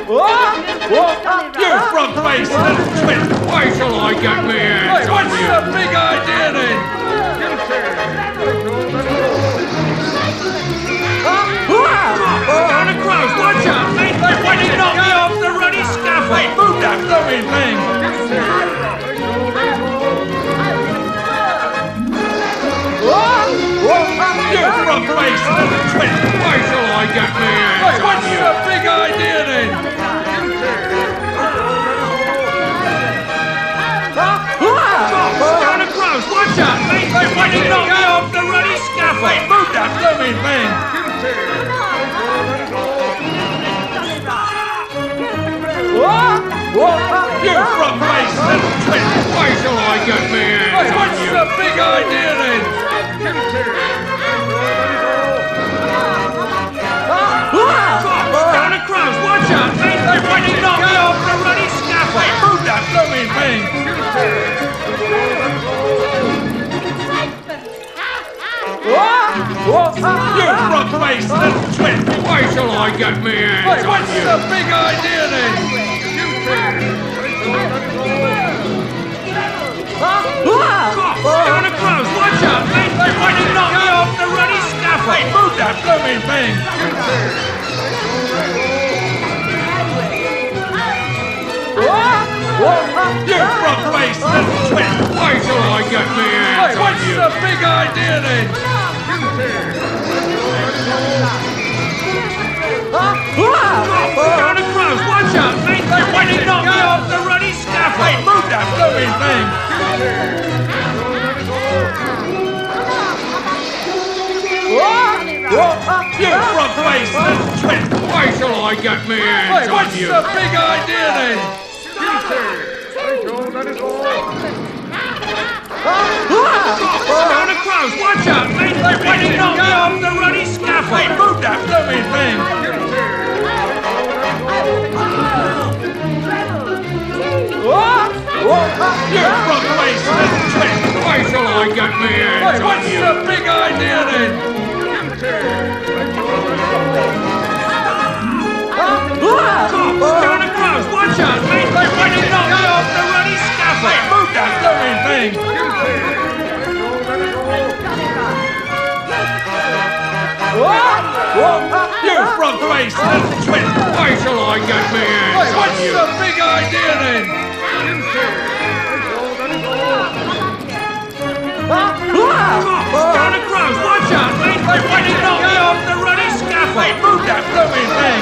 You front-faced little twit! Why shall I get me hands on you? What's the big idea then? Down the crows, watch out, mate! When you knock me off the ruddy scaffold! Hey, move that blooming thing! You front-faced little twit! Why shall I get me hands on you? What's the big idea then? Down the crows, watch out, mate! When you knock me off the ruddy scaffold! Hey, move that blooming thing! You front-faced little twit! Why shall I get me hands on you? What's the big idea then? Down the crows, watch out, mate! When you knock me off the ruddy scaffold! Hey, move that blooming thing! You front-faced little twit! Why shall I get me hands on you? What's the big idea then? Down the crows, watch out, mate! When you knock me off the ruddy scaffold! Hey, move that blooming thing! You front-faced little twit! Why shall I get me hands on you? What's the big idea then? Down the crows, watch out, mate! When you knock me off the ruddy scaffold! Hey, move that blooming thing! You front-faced little twit! Why shall I get me hands on you? What's the big idea then? Down the crows, watch out, mate! When you knock me off the ruddy scaffold! Hey, move that blooming thing! You front-faced little twit! Why shall I get me hands on you? What's the big idea then? Down the crows, watch out, mate! When you knock me off the ruddy scaffold! Hey, move that blooming thing! You front-faced little twit! Why shall I get me hands on you? What's the big idea then? Down the crows, watch out, mate! When you knock me off the ruddy scaffold! Hey, move that blooming thing!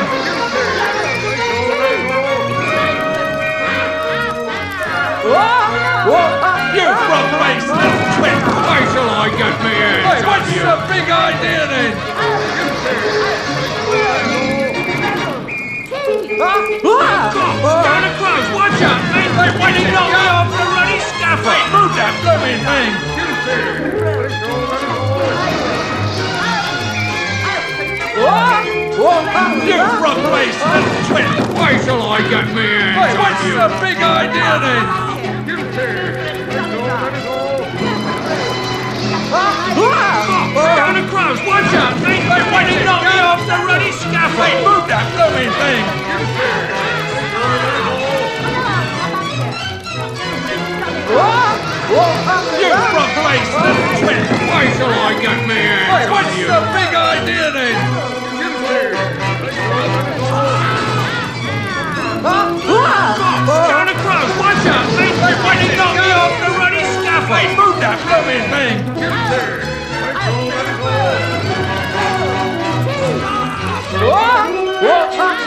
You front-faced little twit! Why shall I get me hands on you? What's the big idea then? Down the crows, watch out, mate! When you knock me off the ruddy scaffold! Hey, move that blooming thing! You front-faced little twit! Why shall I get me hands on you? What's the big idea then? Down the crows, watch out, mate! When you knock me off the ruddy scaffold! Hey, move that blooming thing! You front-faced little twit! Why shall I get me hands on you? What's the big idea then? Down the crows, watch out, mate! When you knock me off the ruddy scaffold! Hey, move that blooming thing!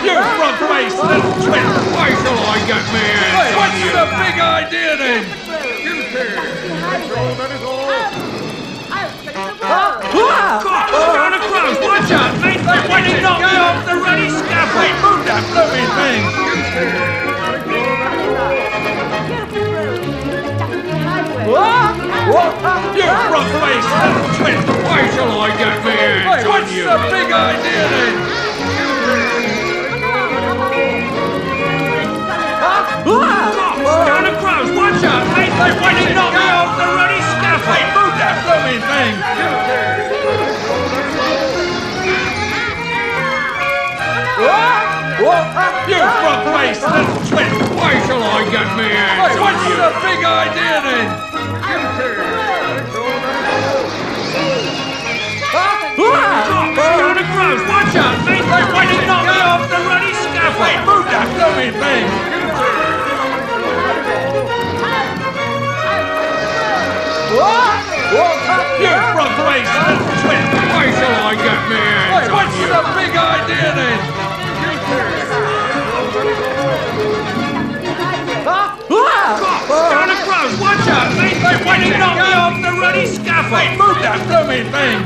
You front-faced little twit! Why shall I get me hands on you? What's the big idea then? Down the crows, watch out, mate! When you knock me off the ruddy scaffold! Hey, move that blooming thing! You front-faced little twit! Why shall I get me hands on you? What's the big idea then? Down the crows, watch out, mate! When you knock me off the ruddy scaffold! Hey, move that blooming thing! You You front-faced little twit! Why shall I get me hands on you? What's the big idea then? Down the crows, watch out, mate! They're waiting to knock me off the ruddy scaffold! Move that blooming thing! You front-faced little twit! Why shall I get me hands on you? What's the big idea then? Down the crows, watch out, mate! They're waiting to knock me off the ruddy scaffold! Move that blooming thing!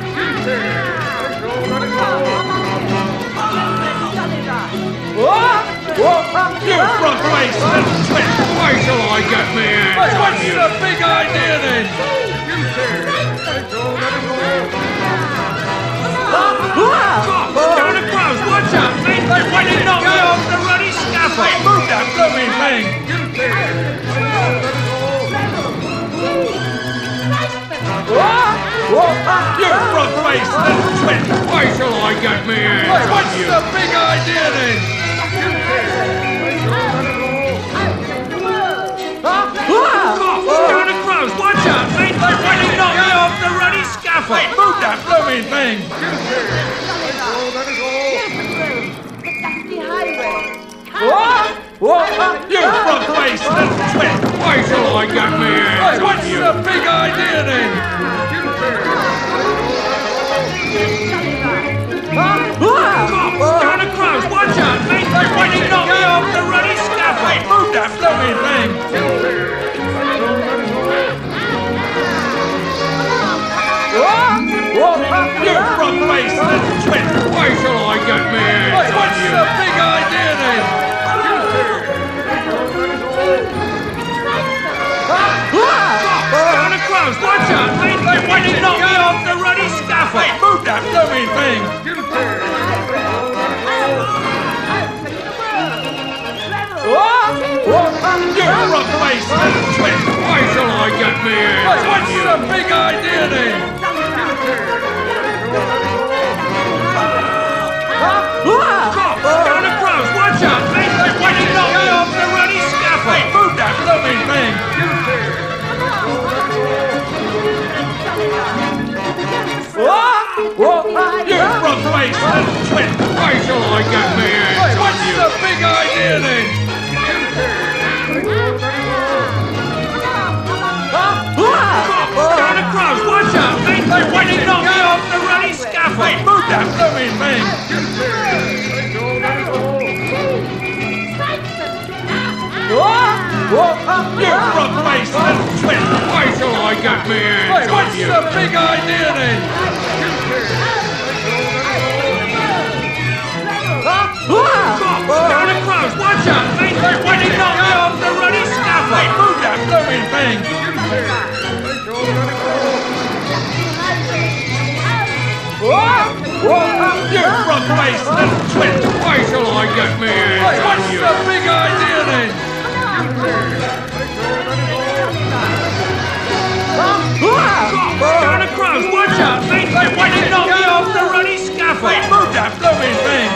You front-faced little twit! Why shall I get me hands on you? What's the big idea then? Down the crows, watch out, mate! They're waiting to knock me off the ruddy scaffold! Move that blooming thing! You front-faced little twit! Why shall I get me hands on you? What's the big idea then? Down the crows, watch out, mate! They're waiting to knock me off the ruddy scaffold! Move that blooming thing! You front-faced little twit! Why shall I get me hands on you? What's the big idea then? Down the crows, watch out, mate! They're waiting to knock me off the ruddy scaffold! Move that blooming thing! You front-faced little twit! Why shall I get me hands on you? What's the big idea then? Down the crows, watch out, mate! They're waiting to knock me off the ruddy scaffold! Move that blooming thing! You front-faced little twit! Why shall I get me hands on you? What's the big idea then? Down the crows, watch out, mate! They're waiting to knock me off the ruddy scaffold! Move that blooming thing! You front-faced little twit! Why shall I get me hands on you? What's the big idea then? Down the crows, watch out, mate! They're waiting to knock me off the ruddy scaffold! Move that blooming thing! You front-faced little twit! Why shall I get me hands on you? What's the big idea then? Down the crows, watch out, mate! They're waiting to knock me off the ruddy scaffold! Move that blooming thing! You front-faced little twit! Why shall I get me hands on you? What's the big idea then? Down the crows, watch out, mate! They're waiting to knock me off the ruddy scaffold! Move that blooming thing!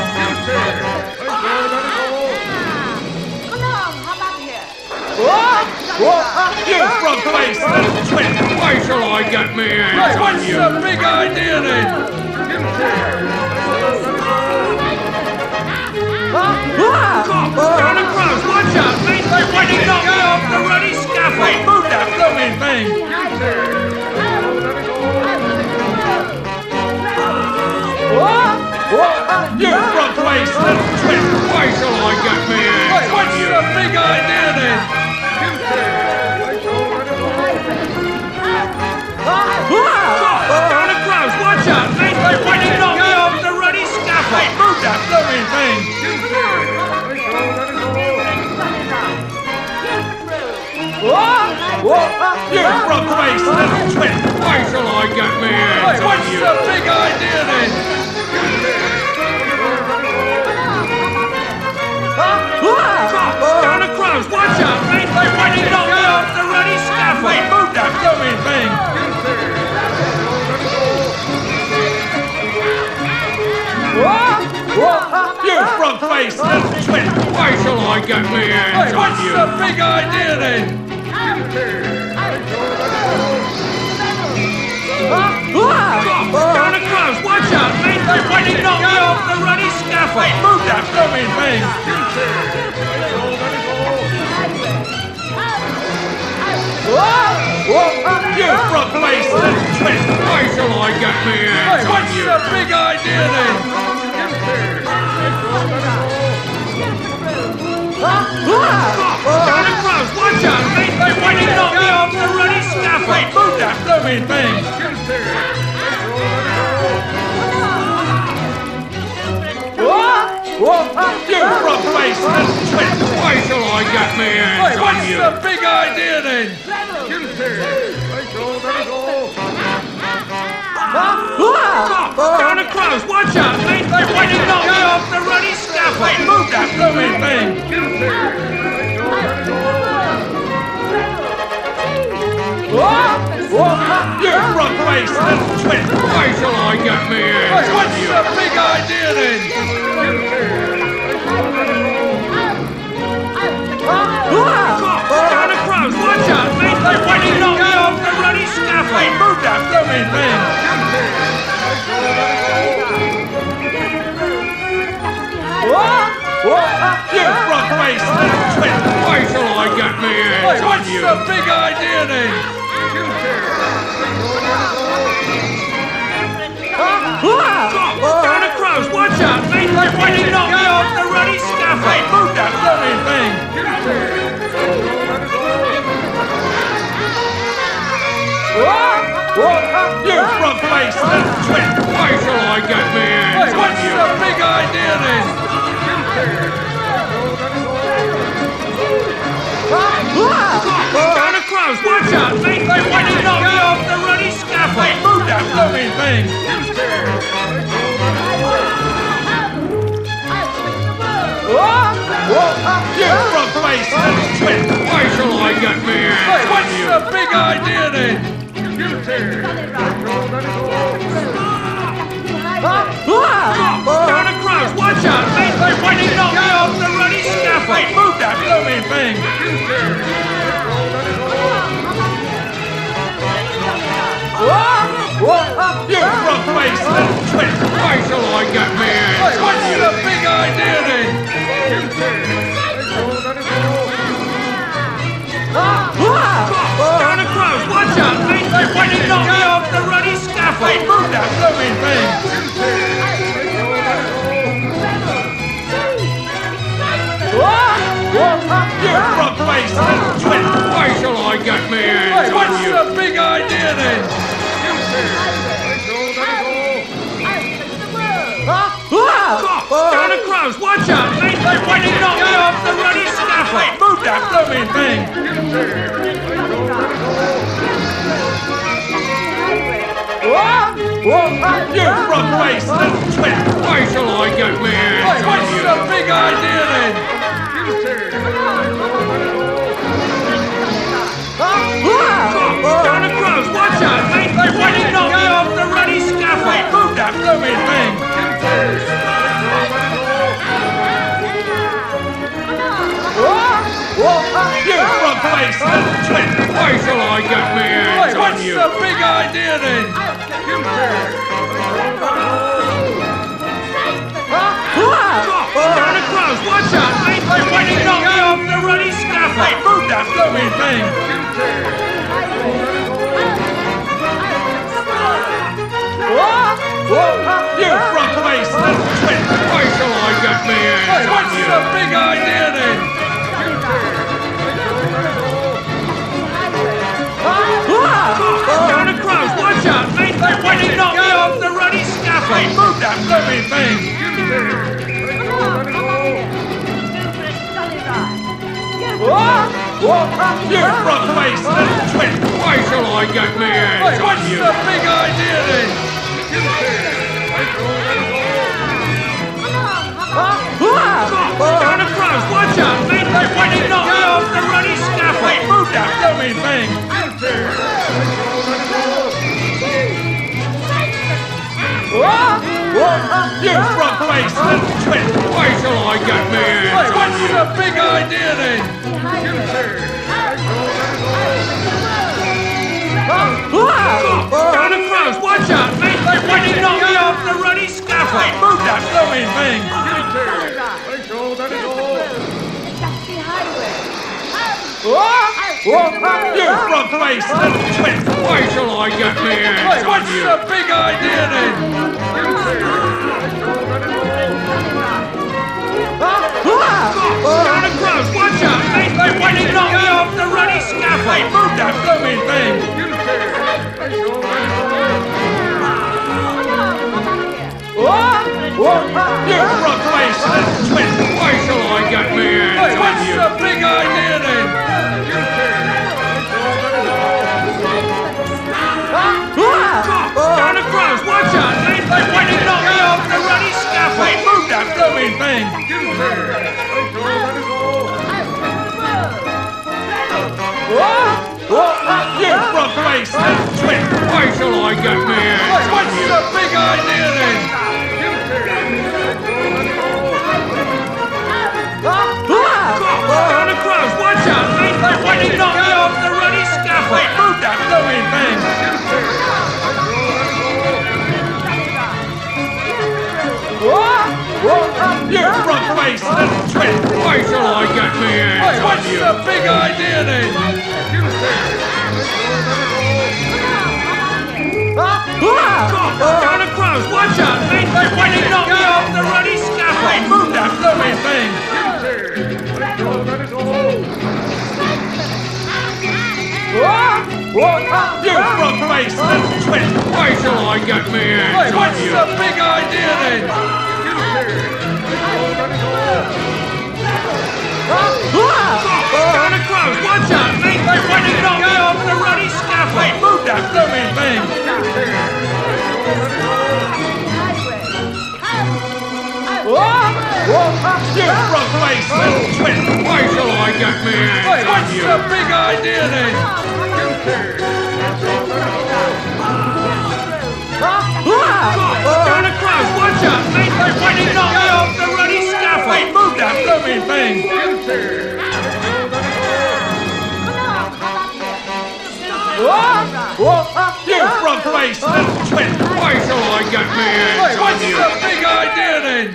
You front-faced little twit! Why shall I get me hands on you? What's the big idea then? Down the crows, watch out, mate! They're waiting to knock me off the ruddy scaffold! Move that blooming thing! You front-faced little twit! Why shall I get me hands on you? What's the big idea then? Down the crows, watch out, mate! They're waiting to knock me off the ruddy scaffold! Move that blooming thing! You front-faced little twit! Why shall I get me hands on you? What's the big idea then? Down the crows, watch out, mate! They're waiting to knock me off the ruddy scaffold! Move that blooming thing! You front face, little twit! Why shall I get my hands on you? What's the big idea then? Down the crows, watch out, mate! They're waiting to knock me off the ruddy scaffold! Move that blooming thing! You frog-faced little twit! Why shall I get my hands on you? What's the big idea then? Down the crows, watch out, mate! They're waiting to knock me off the ruddy scaffold! Move that blooming thing! You frog-faced little twit! Why shall I get my hands on you? What's the big idea then? Down the crows, watch out, mate! They're waiting to knock me off the ruddy scaffold! Move that blooming thing! You frog-faced little twit! Why shall I get my hands on you? What's the big idea then? Down the crows, watch out, mate! They're waiting to knock me off the ruddy scaffold! Move that blooming thing! You frog-faced little twit! Why shall I get my hands on you? What's the big idea then? Down the crows, watch out, mate! They're waiting to knock me off the ruddy scaffold! Move that blooming thing! You frog-faced little twit! Why shall I get my hands on you? What's the big idea then? Down the crows, watch out, mate! They're waiting to knock me off the ruddy scaffold! Move that blooming thing! You frog-faced little twit! Why shall I get my hands on you? What's the big idea then? Down the crows, watch out, mate! They're waiting to knock me off the ruddy scaffold! Move that blooming thing! You frog-faced little twit! Why shall I get my hands on you? What's the big idea then? Down the crows, watch out, mate! They're waiting to knock me off the ruddy scaffold! Move that blooming thing! You frog-faced little twit! Why shall I get my hands on you? What's the big idea then? Down the crows, watch out, mate! They're waiting to knock me off the ruddy scaffold! Move that blooming thing! You frog-faced little twit! Why shall I get my hands on you? What's the big idea then? Down the crows, watch out, mate! They're waiting to knock me off the ruddy scaffold! Move that blooming thing! You frog-faced little twit! Why shall I get my hands on you? What's the big idea then? Down the crows, watch out, mate! They're waiting to knock me off the ruddy scaffold! Move that blooming thing! You frog-faced little twit! Why shall I get my hands on you? What's the big idea then? Down the crows, watch out, mate! They're waiting to knock me off the ruddy scaffold! Move that blooming thing! You frog-faced little twit! Why shall I get my hands on you? What's the big idea then? Down the crows, watch out, mate! They're waiting to knock me off the ruddy scaffold! Move that blooming thing! You frog-faced little twit! Why shall I get the big idea then? Down the crows, watch out, mate! Why did you knock me off the ruddy scaffold? Move that blooming thing! You frog-faced little twit! Why shall I get me hands on you? What's the big idea then? Down the crows, watch out, mate! Why did you knock me off the ruddy scaffold? Move that blooming thing! You frog-faced little twit! Why shall I get me hands on you? What's the big idea then? Down the crows, watch out, mate! Why did you knock me off the ruddy scaffold? Move that blooming thing! You frog-faced little twit! Why shall I get me hands on you? What's the big idea then? Down the crows, watch out, mate! Why did you knock me off the ruddy scaffold? Move that blooming thing! You frog-faced little twit! Why shall I get me hands on you? What's the big idea then? Down the crows, watch out, mate! Why did you knock me off the ruddy scaffold? Move that blooming thing! You frog-faced little twit! Why shall I get me hands on you? What's the big idea then? Down the crows, watch out, mate! Why did you knock me off the ruddy scaffold? Move that blooming thing! You frog-faced little twit! Why shall I get me hands on you? What's the big idea then? Down the crows, watch out, mate! Why did you knock me off the ruddy scaffold? Move that blooming thing! You frog-faced little twit! Why shall I get me hands on you? What's the big idea then?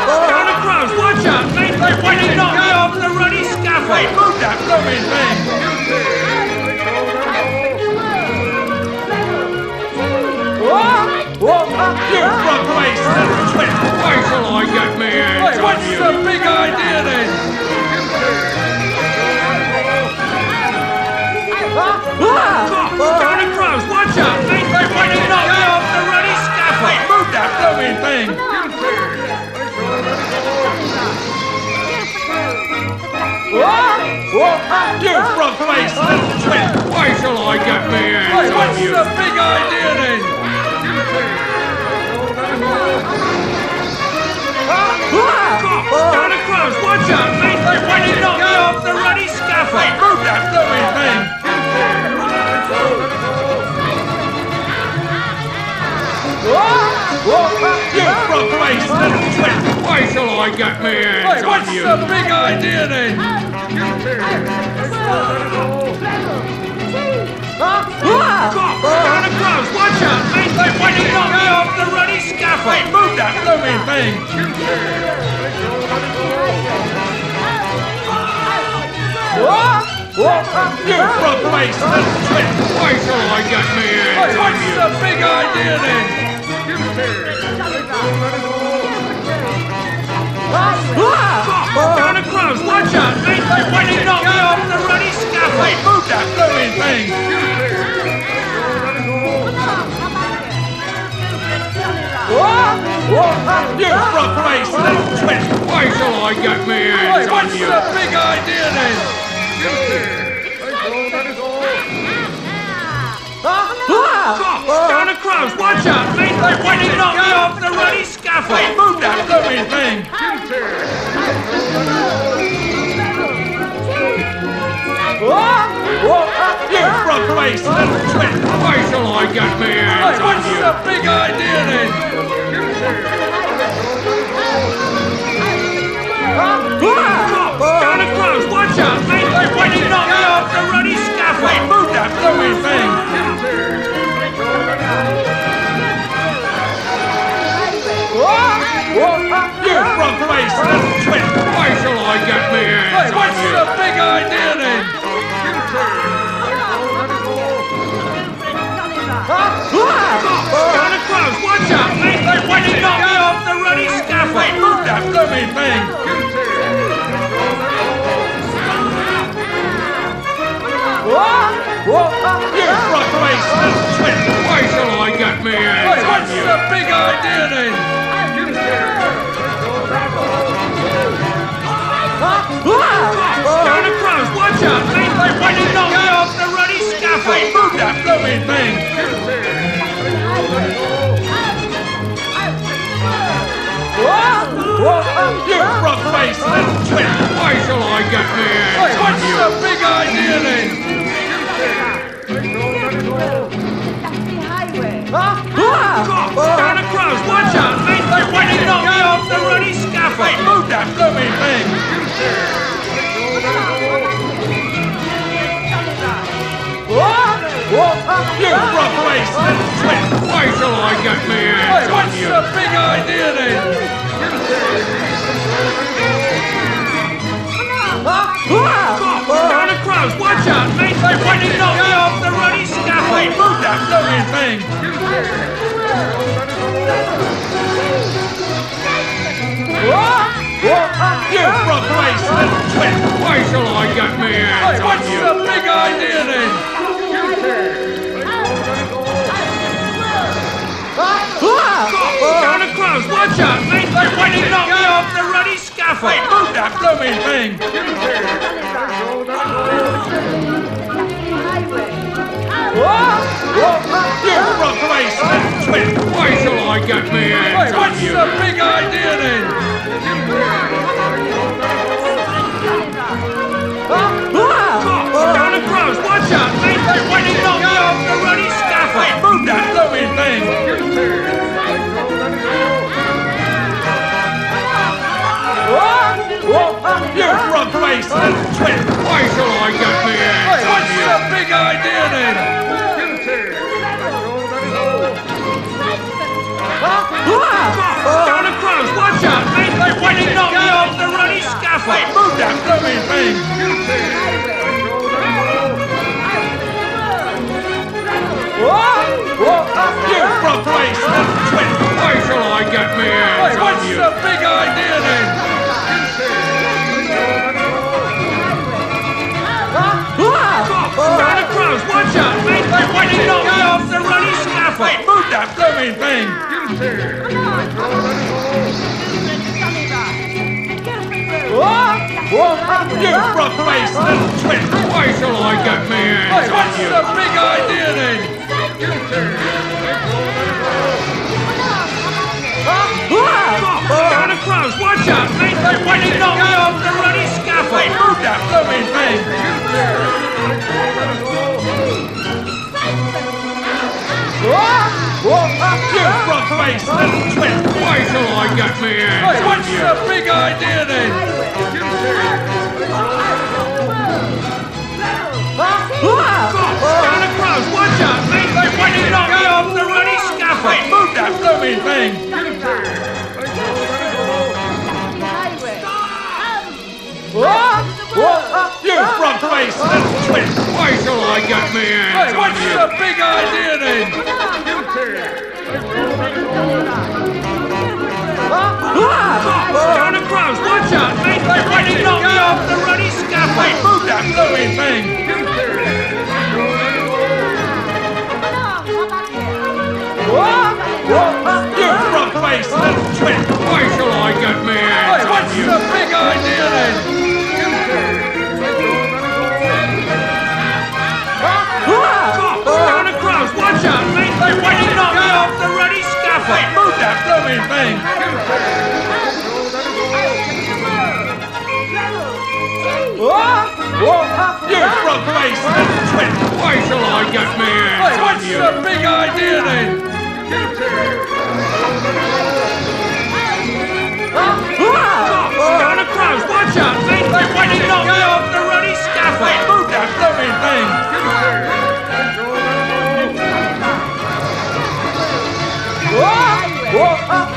Down the crows, watch out, mate! Why did you knock me off the ruddy scaffold? Move that blooming thing! You frog-faced little twit! Why shall I get me hands on you? What's the big idea then? Down the crows, watch out, mate! Why did you knock me off the ruddy scaffold? Move that blooming thing! You frog-faced little twit! Why shall I get me hands on you? What's the big idea then? Down the crows, watch out, mate! Why did you knock me off the ruddy scaffold? Move that blooming thing! You frog-faced little twit! Why shall I get me hands on you? What's the big idea then? Down the crows, watch out, mate! Why did you knock me off the ruddy scaffold? Move that blooming thing! You frog-faced little twit! Why shall I get me hands on you? What's the big idea then? Down the crows, watch out, mate! Why did you knock me off the ruddy scaffold? Move that blooming thing! You frog-faced little twit! Why shall I get me hands on you? What's the big idea then? Down the crows, watch out, mate! Why did you knock me off the ruddy scaffold? Move that blooming thing! You frog-faced little twit! Why shall I get me hands on you? What's the big idea then? big idea then? Down the crows, watch out, mate! Why did you knock me off the ruddy scaffold? Hey, move that blooming thing! You frog-faced little twit! Why shall I get me in? What's the big idea then? Down the crows, watch out, mate! Why did you knock me off the ruddy scaffold? Hey, move that blooming thing! You frog-faced little twit! Why shall I get me in? What's the big idea then? Down the crows, watch out, mate! Why did you knock me off the ruddy scaffold? Hey, move that blooming thing! You frog-faced little twit! Why shall I get me in? What's the big idea then? Down the crows, watch out, mate! Why did you knock me off the ruddy scaffold? Hey, move that blooming thing! You frog-faced little twit! Why shall I get me in? What's the big idea then? Down the crows, watch out, mate! Why did you knock me off the ruddy scaffold? Hey, move that blooming thing! You frog-faced little twit! Why shall I get me in? What's the big idea then? Down the crows, watch out, mate! Why did you knock me off the ruddy scaffold? Hey, move that blooming thing! You frog-faced little twit! Why shall I get me in? What's the big idea then? Down the crows, watch out, mate! Why did you knock me off the ruddy scaffold? Hey, move that blooming thing! You frog-faced little twit! Why shall I get me in? What's the big idea then? Down the crows, watch out, mate! Why did you knock me off the ruddy scaffold? Hey, move that blooming thing! You frog-faced little twit! Why shall I get me in? What's the big idea then? Down the crows, watch out, mate! Why did you knock me off the ruddy scaffold? Hey, move that blooming thing! You frog-faced little twit! Why shall I get me in? What's the big idea then? Down the crows, watch out, mate! Why did you knock me off the ruddy scaffold? Hey, move that blooming thing! You frog-faced little twit! Why shall I get me in? What's the big idea then? Down the crows, watch out, mate! Why did you knock me off the ruddy scaffold? Hey, move that blooming thing! You frog-faced little twit! Why shall I get me in? What's the big idea then? Down the crows, watch out, mate! Why did you knock me off the ruddy scaffold? Hey, move that blooming thing!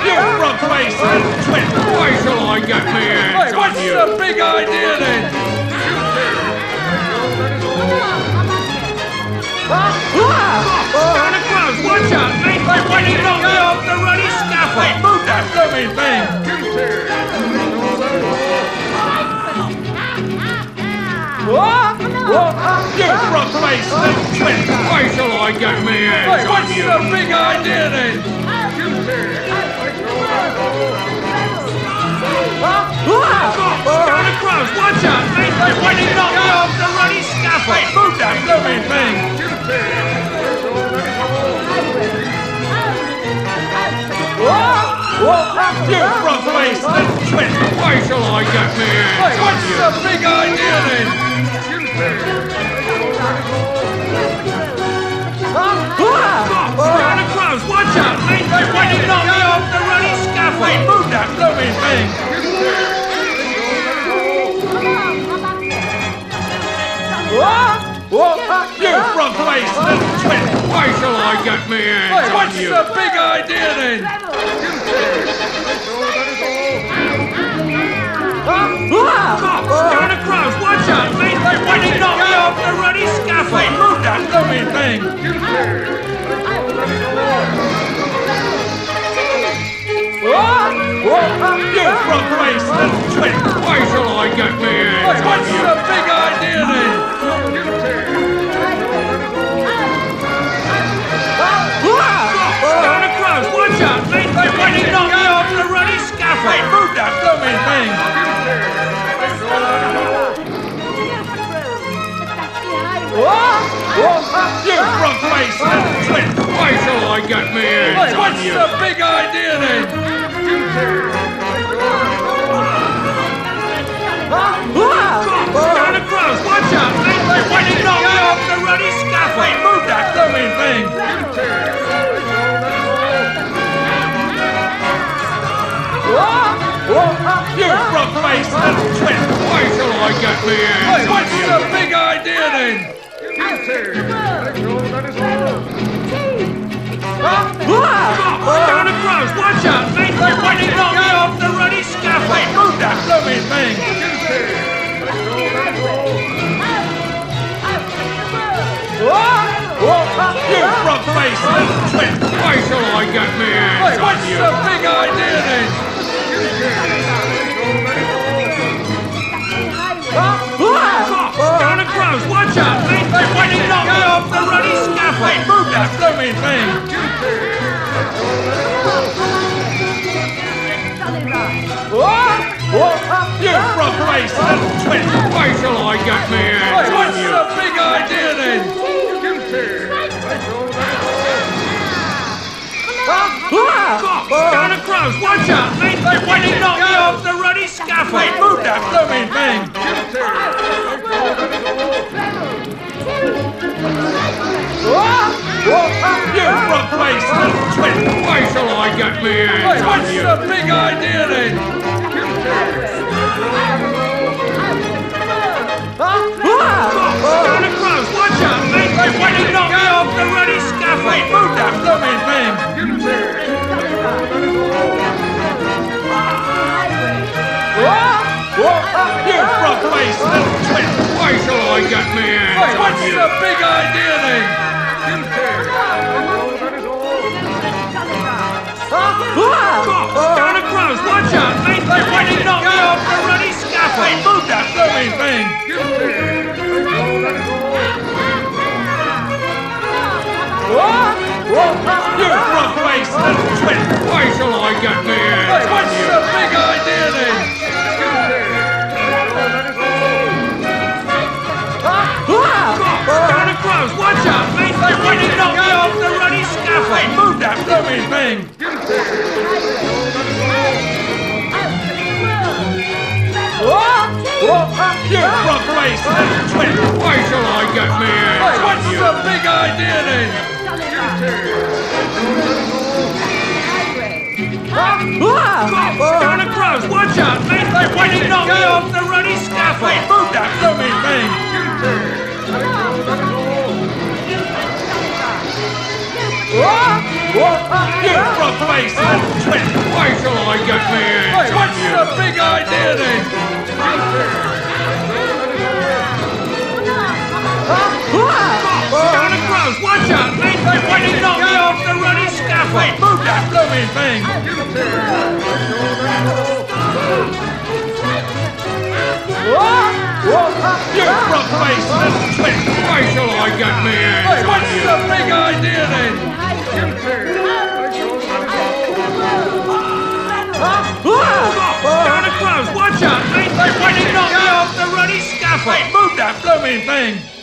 You frog-faced little twit! Why shall I get me in? What's the big idea then? Down the crows, watch out, mate! Why did you knock me off the ruddy scaffold? Hey, move that blooming thing! You frog-faced little twit! Why shall I get me in? What's the big idea then? Watch out, mate! Why did you knock me off the ruddy scaffold? Hey, move that blooming thing! You front-faced little twit! Why shall I get me in? What's the big idea then? Down the crows! Watch out, mate! Why did you knock me off the ruddy scaffold? Hey, move that blooming thing! You front-faced little twit! Why shall I get me in? What's the big idea then? Down the crows! Watch out, mate! Why did you knock me off the ruddy scaffold? Hey, move that blooming thing! You front-faced little twit! Why shall I get me in? What's the big idea then? Down the crows! Watch out, mate! Why did you knock me off the ruddy scaffold? Hey, move that blooming thing! You front-faced little twit! Why shall I get me in? What's the big idea then? Down the crows! Watch out, mate! Why did you knock me off the ruddy scaffold? Hey, move that blooming thing! You front-faced little twit! Why shall I get me in? What's the big idea then? Down the crows! Watch out, mate! Why did you knock me off the ruddy scaffold? Hey, move that blooming thing! You front-faced little twit! Why shall I get me in? What's the big idea then? Down the crows! Watch out, mate! Why did you knock me off the ruddy scaffold? Hey, move that blooming thing! You front-faced little twit! Why shall I get me in? What's the big idea then? Down the crows! Watch out, mate! Why did you knock me off the ruddy scaffold? Hey, move that blooming thing! You front-faced little twit! Why shall I get me in? What's the big idea then? Down the crows! Watch out, mate! Why did you knock me off the ruddy scaffold? Hey, move that blooming thing! You front-faced little twit! Why shall I get me in? What's the big idea then? Down the crows! Watch out, mate! Why did you knock me off the ruddy scaffold? Hey, move that blooming thing! You front-faced little twit! Why shall I get me in? What's the big idea then? Down the crows! Watch out, mate! Why did you knock me off the ruddy scaffold? Hey, move that blooming thing! You front-faced little twit! Why shall I get me in? What's the big idea then? Down the crows! Watch out, mate! Why did you knock me off the ruddy scaffold? Hey, move that blooming thing! You front-faced little twit! Why shall I get me in? What's the big idea then? Down the crows! Watch out, mate! Why did you knock me off the ruddy scaffold? Hey, move that blooming thing! You front-faced little twit! Why shall I get me in? What's the big idea then? Down the crows! Watch out, mate! Why did you knock me off the scaffold! Move that blooming thing!